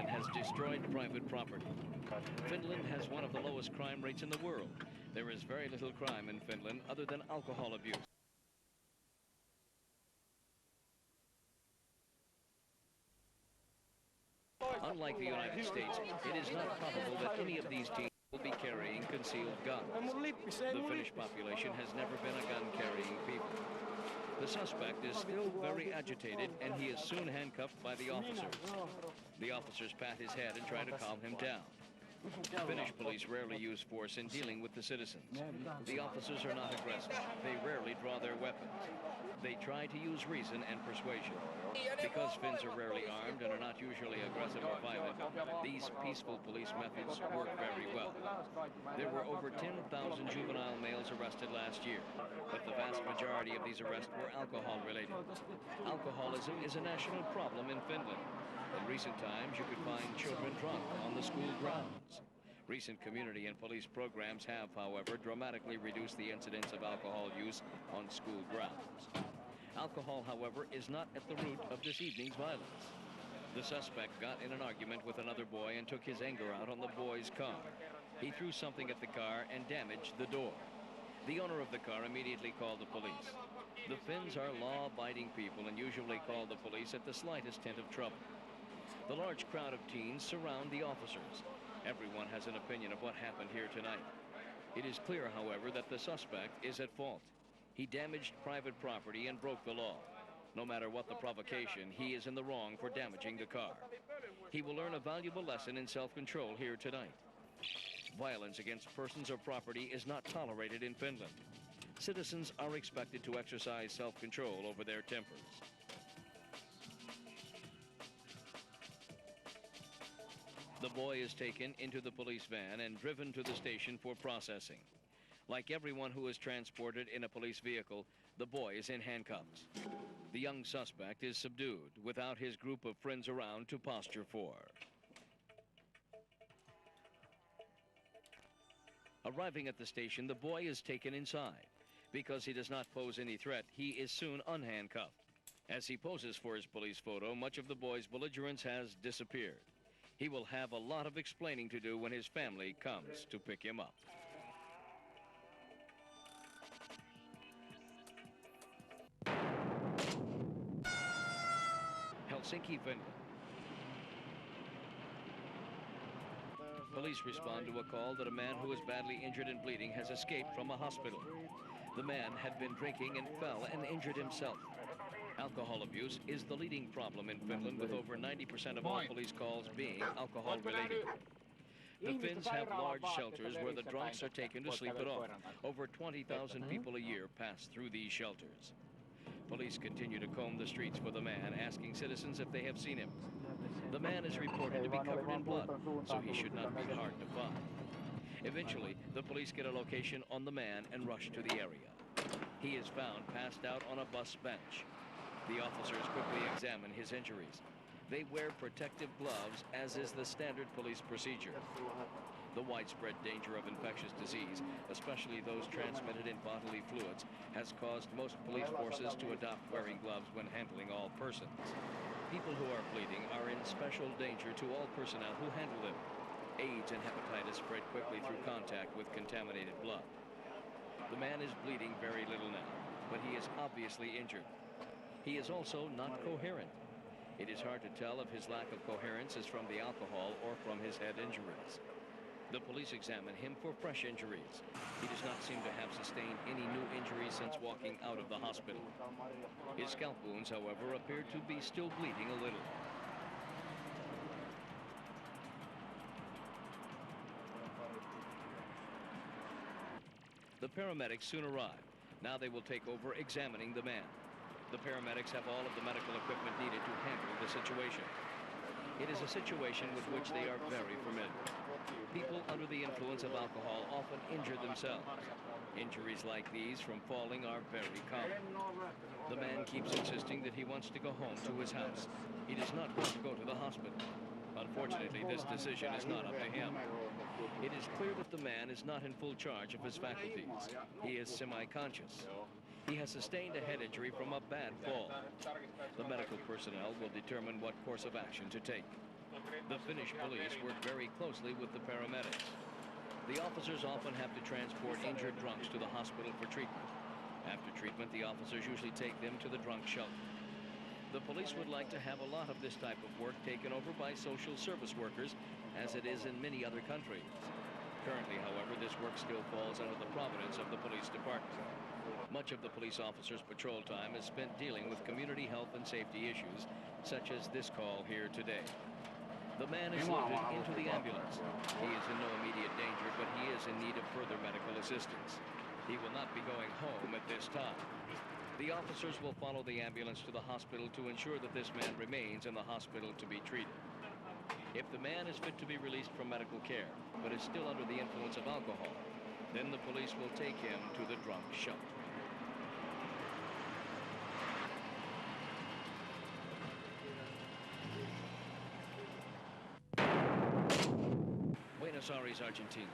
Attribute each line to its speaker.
Speaker 1: and has destroyed private property. Finland has one of the lowest crime rates in the world. There is very little crime in Finland other than alcohol abuse. Unlike the United States, it is not probable that any of these teens will be carrying concealed guns. The Finnish population has never been a gun-carrying people. The suspect is still very agitated, and he is soon handcuffed by the officers. The officers pat his head and try to calm him down. Finnish police rarely use force in dealing with the citizens. The officers are not aggressive. They rarely draw their weapons. They try to use reason and persuasion. Because Finns are rarely armed and are not usually aggressive or violent, these peaceful police methods work very well. There were over 10,000 juvenile males arrested last year, but the vast majority of these arrests were alcohol-related. Alcoholism is a national problem in Finland. In recent times, you could find children drunk on the school grounds. Recent community and police programs have, however, dramatically reduced the incidence of alcohol use on school grounds. Alcohol, however, is not at the root of this evening's violence. The suspect got in an argument with another boy and took his anger out on the boy's car. He threw something at the car and damaged the door. The owner of the car immediately called the police. The Finns are law-abiding people and usually call the police at the slightest hint of trouble. The large crowd of teens surround the officers. Everyone has an opinion of what happened here tonight. It is clear, however, that the suspect is at fault. He damaged private property and broke the law. No matter what the provocation, he is in the wrong for damaging the car. He will learn a valuable lesson in self-control here tonight. Violence against persons or property is not tolerated in Finland. Citizens are expected to exercise self-control over their tempers. The boy is taken into the police van and driven to the station for processing. Like everyone who is transported in a police vehicle, the boy is in handcuffs. The young suspect is subdued without his group of friends around to posture for. Arriving at the station, the boy is taken inside. Because he does not pose any threat, he is soon unhandcuffed. As he poses for his police photo, much of the boy's belligerence has disappeared. He will have a lot of explaining to do when his family comes to pick him up. Helsinki, Finland. Police respond to a call that a man who is badly injured and bleeding has escaped from a hospital. The man had been drinking and fell and injured himself. Alcohol abuse is the leading problem in Finland, with over 90% of all police calls being alcohol-related. The Finns have large shelters where the drunks are taken to sleep it off. Over 20,000 people a year pass through these shelters. Police continue to comb the streets for the man, asking citizens if they have seen him. The man is reported to be covered in blood, so he should not be hard to find. Eventually, the police get a location on the man and rush to the area. He is found passed out on a bus bench. The officers quickly examine his injuries. They wear protective gloves, as is the standard police procedure. The widespread danger of infectious disease, especially those transmitted in bodily fluids, has caused most police forces to adopt wearing gloves when handling all persons. People who are bleeding are in special danger to all personnel who handle them. AIDS and hepatitis spread quickly through contact with contaminated blood. The man is bleeding very little now, but he is obviously injured. He is also not coherent. It is hard to tell if his lack of coherence is from the alcohol or from his head injuries. The police examine him for fresh injuries. He does not seem to have sustained any new injuries since walking out of the hospital. His scalp wounds, however, appear to be still bleeding a little. The paramedics soon arrive. Now they will take over examining the man. The paramedics have all of the medical equipment needed to handle the situation. It is a situation with which they are very familiar. People under the influence of alcohol often injure themselves. Injuries like these from falling are very common. The man keeps insisting that he wants to go home to his house. He does not want to go to the hospital. Unfortunately, this decision is not up to him. It is clear that the man is not in full charge of his faculties. He is semi-conscious. He has sustained a head injury from a bad fall. The medical personnel will determine what course of action to take. The Finnish police work very closely with the paramedics. The officers often have to transport injured drunks to the hospital for treatment. After treatment, the officers usually take them to the drunk shelter. The police would like to have a lot of this type of work taken over by social service workers, as it is in many other countries. Currently, however, this work still falls under the providence of the police department. Much of the police officers' patrol time is spent dealing with community health and safety issues, such as this call here today. The man is loaded into the ambulance. He is in no immediate danger, but he is in need of further medical assistance. He will not be going home at this time. The officers will follow the ambulance to the hospital to ensure that this man remains in the hospital to be treated. If the man is fit to be released from medical care, but is still under the influence of alcohol, then the police will take him to the drunk shelter. Buenos Aires, Argentina.